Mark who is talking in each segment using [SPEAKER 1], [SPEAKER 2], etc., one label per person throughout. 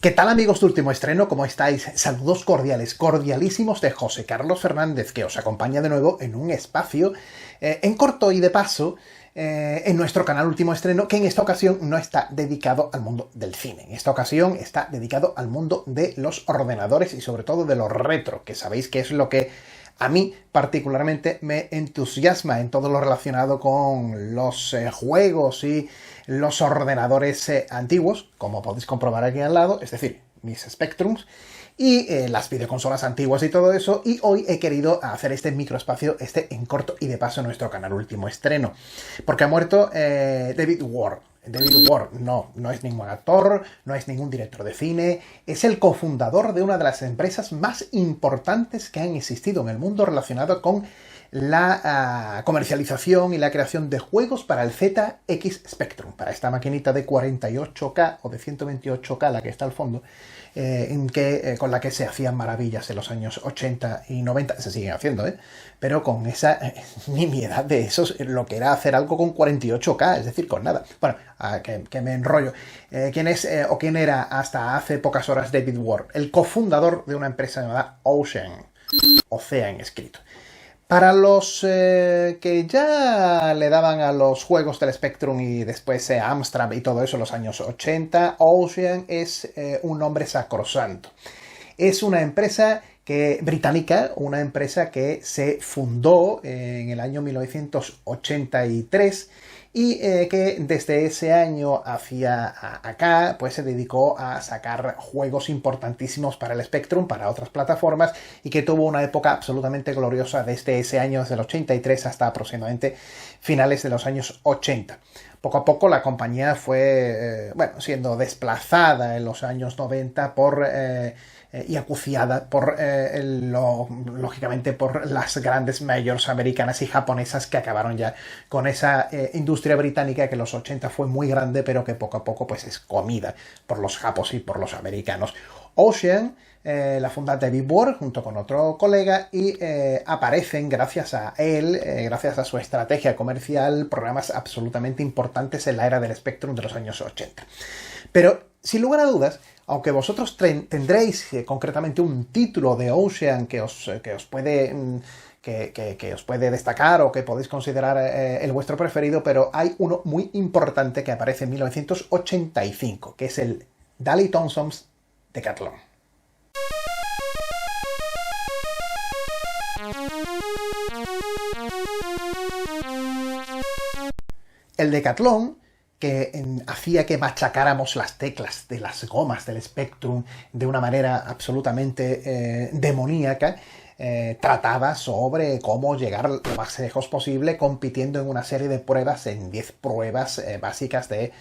[SPEAKER 1] ¿Qué tal, amigos de Último Estreno? ¿Cómo estáis? Saludos cordiales, cordialísimos de José Carlos Fernández, que os acompaña de nuevo en un espacio en corto y de paso en nuestro canal Último Estreno, que en esta ocasión no está dedicado al mundo del cine. En esta ocasión está dedicado al mundo de los ordenadores y sobre todo de los retro, que sabéis que es lo que a mí particularmente me entusiasma en todo lo relacionado con los juegos y los ordenadores antiguos, como podéis comprobar aquí al lado, es decir, mis Spectrums, y las videoconsolas antiguas y todo eso, y hoy he querido hacer este microespacio, en corto y de paso en nuestro canal Último Estreno, porque ha muerto David Ward. David Ward no es ningún actor, no es ningún director de cine, es el cofundador de una de las empresas más importantes que han existido en el mundo relacionado con la comercialización y la creación de juegos para el ZX Spectrum, para esta maquinita de 48K o de 128K, la que está al fondo, con la que se hacían maravillas en los años 80 y 90, se siguen haciendo, pero con esa nimiedad de esos, lo que era hacer algo con 48K, es decir, con nada. Bueno, que me enrollo. ¿Quién era hasta hace pocas horas David Ward? El cofundador de una empresa llamada Ocean escrito. Para los que ya le daban a los juegos del Spectrum y después Amstrad y todo eso en los años 80, Ocean es un nombre sacrosanto. Es una empresa británica, una empresa que se fundó en el año 1983 y que desde ese año hacia acá pues se dedicó a sacar juegos importantísimos para el Spectrum, para otras plataformas, y que tuvo una época absolutamente gloriosa desde ese año, desde el 83 hasta aproximadamente finales de los años 80. Poco a poco la compañía fue siendo desplazada en los años 90 y acuciada lógicamente por las grandes majors americanas y japonesas, que acabaron ya con esa industria británica que en los 80 fue muy grande, pero que poco a poco pues es comida por los japos y por los americanos. Ocean la funda David Ward junto con otro colega y aparecen gracias a él, gracias a su estrategia comercial, programas absolutamente importantes en la era del Spectrum de los años 80. Pero sin lugar a dudas, aunque vosotros tendréis concretamente un título de Ocean que os puede destacar o que podéis considerar el vuestro preferido, pero hay uno muy importante que aparece en 1985, que es el Daley Thompson's Decathlon. El Decathlon, que hacía que machacáramos las teclas de las gomas del Spectrum de una manera absolutamente demoníaca, trataba sobre cómo llegar lo más lejos posible compitiendo en una serie de pruebas, en 10 pruebas básicas del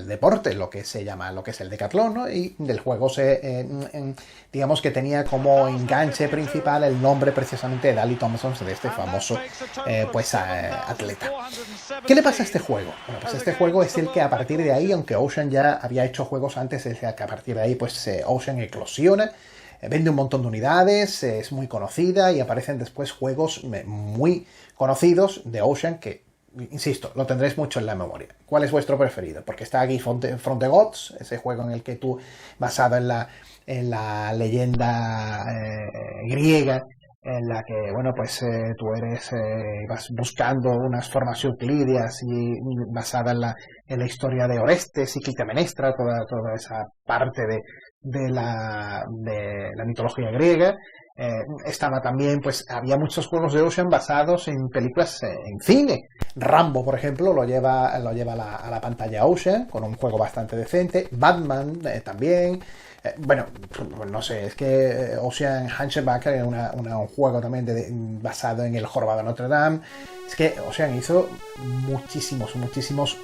[SPEAKER 1] deporte, lo que es el Decathlon, ¿no? Y del juego digamos que tenía como enganche principal el nombre precisamente de Daley Thompson, de este famoso atleta. ¿Qué le pasa a este juego? Bueno, pues este juego es el que a partir de ahí, aunque Ocean ya había hecho juegos antes, es el que a partir de ahí Ocean eclosiona. Vende un montón de unidades, es muy conocida y aparecen después juegos muy conocidos de Ocean que, insisto, lo tendréis mucho en la memoria. ¿Cuál es vuestro preferido? Porque está aquí From the Gods, ese juego en el que tú, basado en la leyenda griega, en la que, tú vas buscando unas formas euclideas y basada en la historia de Orestes y Clitemnestra, toda esa parte de la mitología griega. Estaba también, había muchos juegos de Ocean basados en películas en cine. Rambo, por ejemplo, lo lleva a la pantalla Ocean, con un juego bastante decente. Batman también. No sé, es que Ocean Hunchback era un juego también basado en el Jorobado de Notre Dame. Es que Ocean hizo muchísimos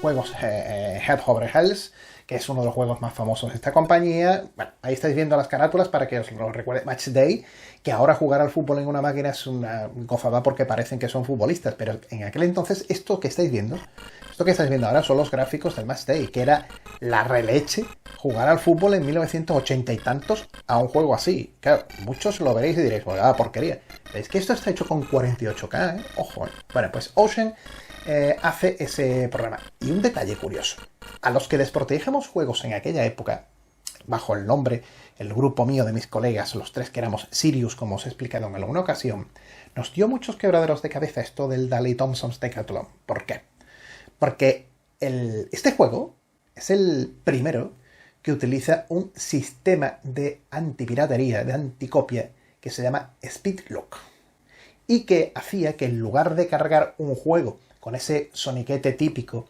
[SPEAKER 1] juegos. Head Over Heels, que es uno de los juegos más famosos de esta compañía. Bueno, ahí estáis viendo las carátulas para que os lo recuerde. Match Day, que ahora jugar al fútbol en una máquina es una gozada porque parecen que son futbolistas, pero en aquel entonces esto que estáis viendo ahora son los gráficos del Match Day, que era la releche jugar al fútbol en 1980 y tantos a un juego así. Claro, muchos lo veréis y diréis, porquería. ¿Veis que esto está hecho con 48K? Ojo. Bueno, pues Ocean hace ese programa. Y un detalle curioso. A los que desprotegemos juegos en aquella época, bajo el nombre, el grupo mío de mis colegas, los tres que éramos Sirius, como os he explicado en alguna ocasión, nos dio muchos quebraderos de cabeza esto del Daley Thompson's Decathlon. ¿Por qué? Porque este juego es el primero que utiliza un sistema de antipiratería, de anticopia, que se llama Speedlock, y que hacía que en lugar de cargar un juego con ese soniquete típico,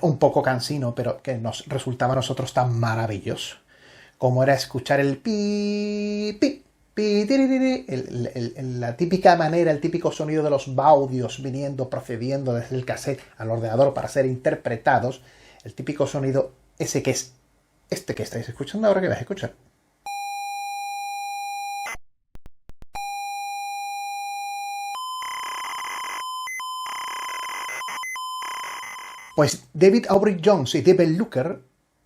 [SPEAKER 1] un poco cansino, pero que nos resultaba a nosotros tan maravilloso, como era escuchar el pi, pi, pi, tiririri, la típica manera, el típico sonido de los baudios viniendo, procediendo desde el cassette al ordenador para ser interpretados, el típico sonido ese que es este que estáis escuchando ahora, que vais a escuchar. Pues David Aubrey Jones y David Looker,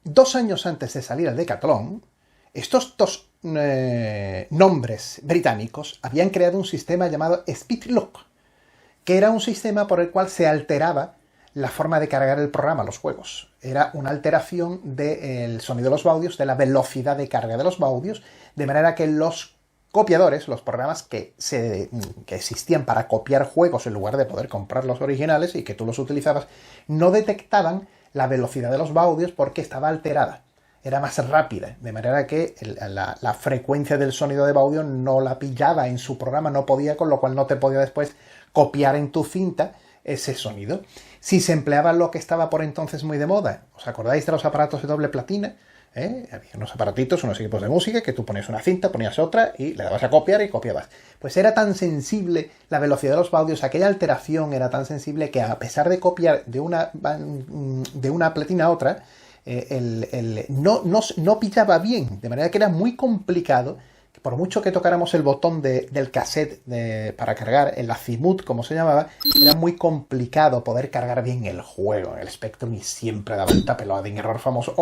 [SPEAKER 1] 2 años antes de salir al Decathlon, estos dos nombres británicos habían creado un sistema llamado Speedlock, que era un sistema por el cual se alteraba la forma de cargar el programa, los juegos. Era una alteración del sonido de los baudios, de la velocidad de carga de los baudios, de manera que los copiadores, los programas que existían para copiar juegos en lugar de poder comprar los originales y que tú los utilizabas, no detectaban la velocidad de los baudios porque estaba alterada. Era más rápida, de manera que la frecuencia del sonido de baudio no la pillaba en su programa, no podía, con lo cual no te podía después copiar en tu cinta ese sonido. Si se empleaba lo que estaba por entonces muy de moda, ¿os acordáis de los aparatos de doble platina? Había unos aparatitos, unos equipos de música que tú ponías una cinta, ponías otra y le dabas a copiar y copiabas. Pues era tan sensible la velocidad de los baudios, aquella alteración era tan sensible que a pesar de copiar de una platina a otra, no pillaba bien, de manera que era muy complicado, que por mucho que tocáramos el botón del cassette para cargar, el azimut como se llamaba, era muy complicado poder cargar bien el juego. El Spectrum y siempre daba el tapeloading error famoso,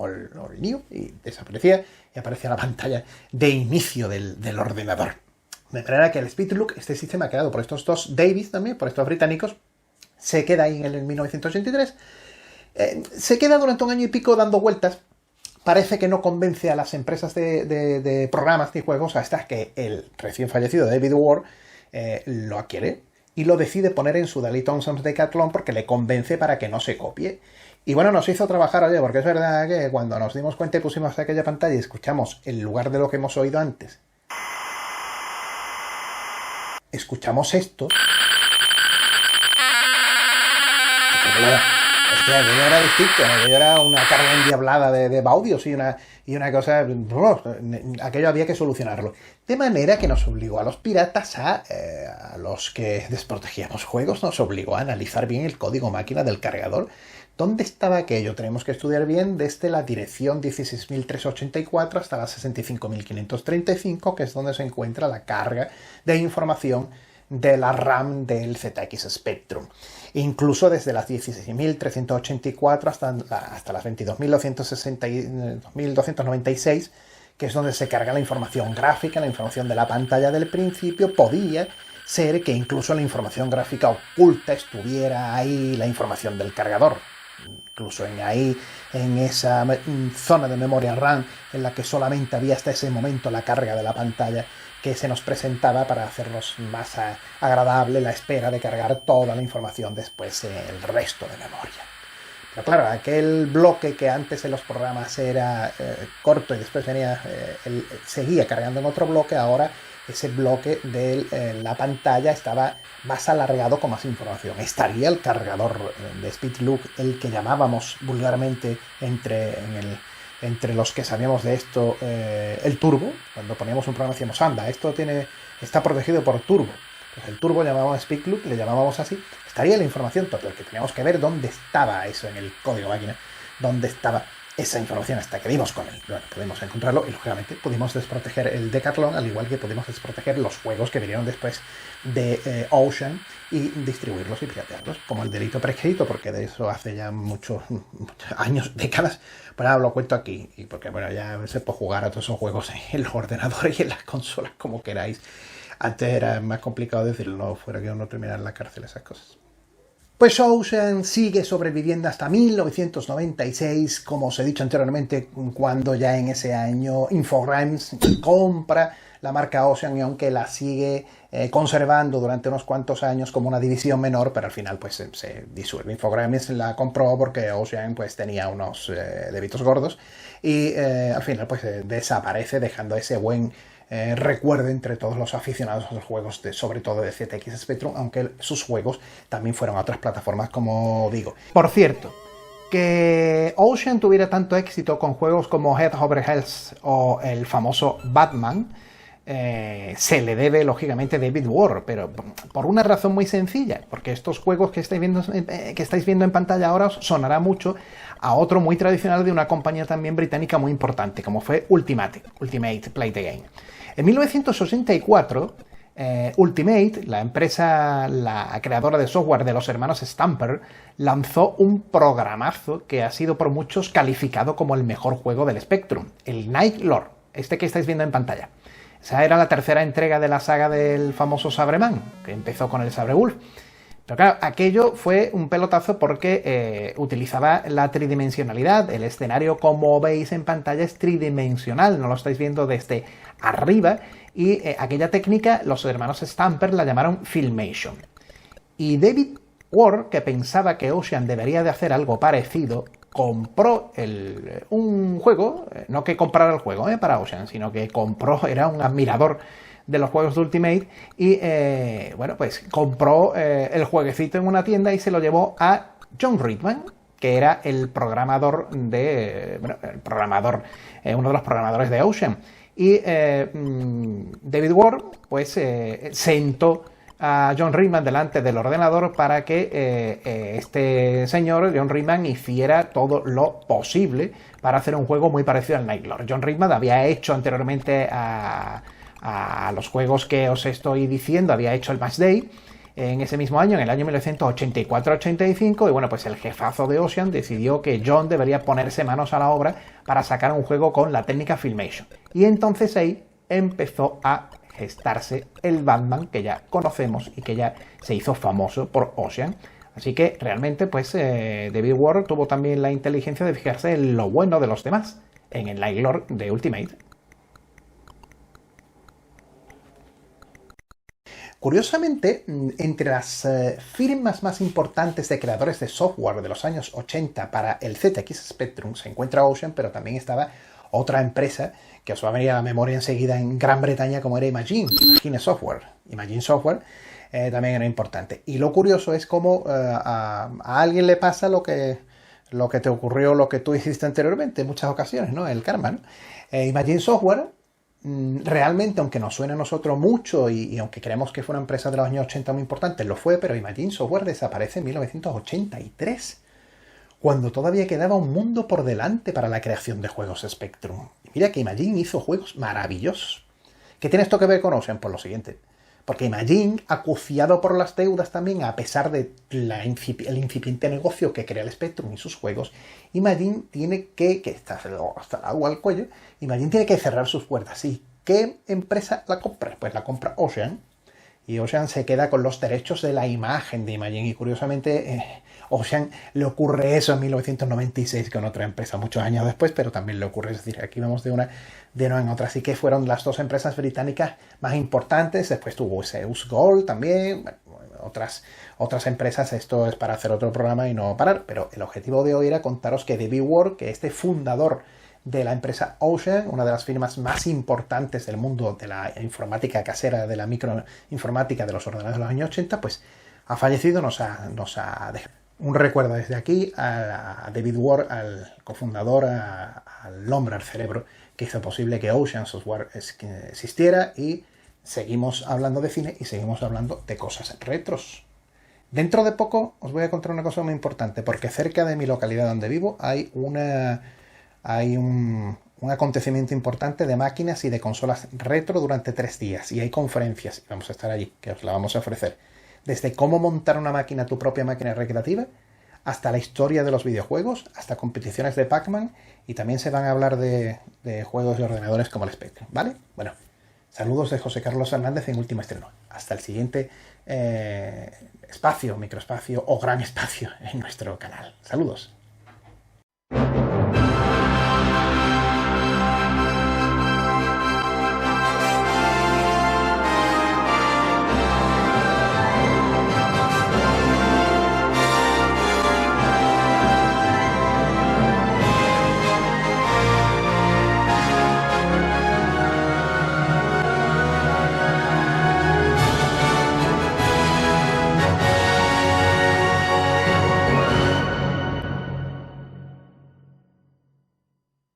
[SPEAKER 1] o el new, y desaparecía y aparecía la pantalla de inicio del ordenador. De manera que el Speedlook, este sistema creado por estos dos Davies también, por estos británicos, se queda ahí en el 1983. Se queda durante 1 año y pico dando vueltas. Parece que no convence a las empresas de programas y juegos hasta que el recién fallecido David Ward lo adquiere y lo decide poner en su Daley Thompson's Decathlon porque le convence para que no se copie. Y bueno, nos hizo trabajar, oye, porque es verdad que cuando nos dimos cuenta y pusimos aquella pantalla y escuchamos, en lugar de lo que hemos oído antes, escuchamos esto. Aquello era distinto, aquello era una carga endiablada de baudios y una cosa... aquello había que solucionarlo. De manera que nos obligó a los piratas, a los que desprotegíamos juegos, nos obligó a analizar bien el código máquina del cargador. ¿Dónde estaba aquello? Tenemos que estudiar bien desde la dirección 16.384 hasta la 65.535, que es donde se encuentra la carga de información de la RAM del ZX Spectrum. Incluso desde las 16.384 hasta las 22.296, que es donde se carga la información gráfica, la información de la pantalla del principio, podía ser que incluso la información gráfica oculta estuviera ahí la información del cargador. Incluso en esa zona de memoria RAM en la que solamente había hasta ese momento la carga de la pantalla que se nos presentaba para hacernos más agradable la espera de cargar toda la información después el resto de memoria. Pero claro, aquel bloque que antes en los programas era corto y después seguía cargando en otro bloque, ahora ese bloque de la pantalla estaba más alargado con más información. Estaría el cargador de Speedlook, el que llamábamos vulgarmente entre los que sabíamos de esto, el turbo. Cuando poníamos un programa decíamos, anda, esto está protegido por turbo. Pues el turbo llamábamos Speedlook, le llamábamos así. Estaría la información total, que teníamos que ver dónde estaba eso en el código máquina, dónde estaba esa información hasta que dimos con él. Bueno, pudimos encontrarlo y lógicamente pudimos desproteger el Decathlon, al igual que pudimos desproteger los juegos que vinieron después de Ocean y distribuirlos y piratearlos, como el delito prescrito, porque de eso hace ya muchos años, décadas. Pero ahora lo cuento aquí, y porque bueno, ya se puede jugar a todos esos juegos en los ordenadores y en las consolas como queráis. Antes era más complicado decirlo, no fuera que uno terminara en la cárcel, esas cosas. Pues Ocean sigue sobreviviendo hasta 1996, como os he dicho anteriormente, cuando ya en ese año Infogrames compra la marca Ocean, y aunque la sigue conservando durante unos cuantos años como una división menor, pero al final pues se disuelve. Infogrames la compró porque Ocean pues tenía unos débitos gordos y al final pues desaparece, dejando ese buen recuerdo entre todos los aficionados a los juegos, sobre todo de ZX Spectrum, aunque sus juegos también fueron a otras plataformas, como digo. Por cierto, que Ocean tuviera tanto éxito con juegos como Head Over Health o el famoso Batman, se le debe lógicamente a David Ward, pero por una razón muy sencilla, porque estos juegos que estáis viendo en pantalla ahora os sonará mucho a otro muy tradicional de una compañía también británica muy importante, como fue Ultimate Play the Game. En 1984, Ultimate, la empresa, la creadora de software de los hermanos Stamper, lanzó un programazo que ha sido por muchos calificado como el mejor juego del Spectrum, el Night Lord, este que estáis viendo en pantalla. Esa era la tercera entrega de la saga del famoso Sabreman, que empezó con el Sabrewulf. Pero claro, aquello fue un pelotazo porque utilizaba la tridimensionalidad. El escenario, como veis en pantalla, es tridimensional, no lo estáis viendo desde arriba. Y aquella técnica, los hermanos Stamper la llamaron Filmation. Y David Ward, que pensaba que Ocean debería de hacer algo parecido, compró un juego, no que comprara el juego para Ocean, sino que compró, era un admirador de los juegos de Ultimate y bueno, pues compró el jueguecito en una tienda y se lo llevó a John Ridman, que era el programador uno de los programadores de Ocean. Y David Ward pues sentó a John Ridman delante del ordenador para que este señor, John Ridman, hiciera todo lo posible para hacer un juego muy parecido al Night Lord. John Ridman había hecho anteriormente a los juegos que os estoy diciendo, había hecho el Match Day en ese mismo año, en el año 1984-85, y bueno, pues el jefazo de Ocean decidió que John debería ponerse manos a la obra para sacar un juego con la técnica Filmation. Y entonces ahí empezó a gestarse el Batman que ya conocemos y que ya se hizo famoso por Ocean. Así que realmente pues David Ward tuvo también la inteligencia de fijarse en lo bueno de los demás, en el Night Lord de Ultimate. Curiosamente, entre las firmas más importantes de creadores de software de los años 80 para el ZX Spectrum se encuentra Ocean, pero también estaba otra empresa que os va a venir a la memoria enseguida en Gran Bretaña, como era Imagine Software. Imagine Software también era importante. Y lo curioso es cómo a alguien le pasa lo que te ocurrió, lo que tú hiciste anteriormente en muchas ocasiones, ¿no? El karma, ¿no? Imagine Software, realmente, aunque nos suene a nosotros mucho y aunque creemos que fue una empresa de los años 80 muy importante, lo fue, pero Imagine Software desaparece en 1983. Cuando todavía quedaba un mundo por delante para la creación de juegos Spectrum. Y mira que Imagine hizo juegos maravillosos. ¿Qué tiene esto que ver con Ocean? Pues lo siguiente. Porque Imagine, acuciado por las deudas también, a pesar de el incipiente negocio que crea el Spectrum y sus juegos, Imagine tiene que está hasta el agua al cuello, Imagine tiene que cerrar sus puertas. ¿Y qué empresa la compra? Pues la compra Ocean. Y Ocean se queda con los derechos de la imagen de Imagine. Y curiosamente, Ocean le ocurre eso en 1996 con otra empresa, muchos años después, pero también le ocurre. Es decir, aquí vamos de una en otra. Así que fueron las dos empresas británicas más importantes. Después tuvo Zeus Gold también, otras empresas. Esto es para hacer otro programa y no parar. Pero el objetivo de hoy era contaros que David Ward, que este fundador de la empresa Ocean, una de las firmas más importantes del mundo de la informática casera, de la microinformática de los ordenadores de los años 80, pues ha fallecido, nos ha dejado. Un recuerdo desde aquí a David Ward, al cofundador, al hombre, al cerebro, que hizo posible que Ocean Software existiera, y seguimos hablando de cine y seguimos hablando de cosas retros. Dentro de poco os voy a contar una cosa muy importante, porque cerca de mi localidad donde vivo hay un acontecimiento importante de máquinas y de consolas retro durante 3 días, y hay conferencias, y vamos a estar allí, que os la vamos a ofrecer. Desde cómo montar una máquina, tu propia máquina recreativa, hasta la historia de los videojuegos, hasta competiciones de Pac-Man, y también se van a hablar de juegos de ordenadores como el Spectrum, ¿vale? Bueno, Saludos de José Carlos Fernández en Último Estreno. Hasta el siguiente espacio, microespacio o gran espacio en nuestro canal. Saludos.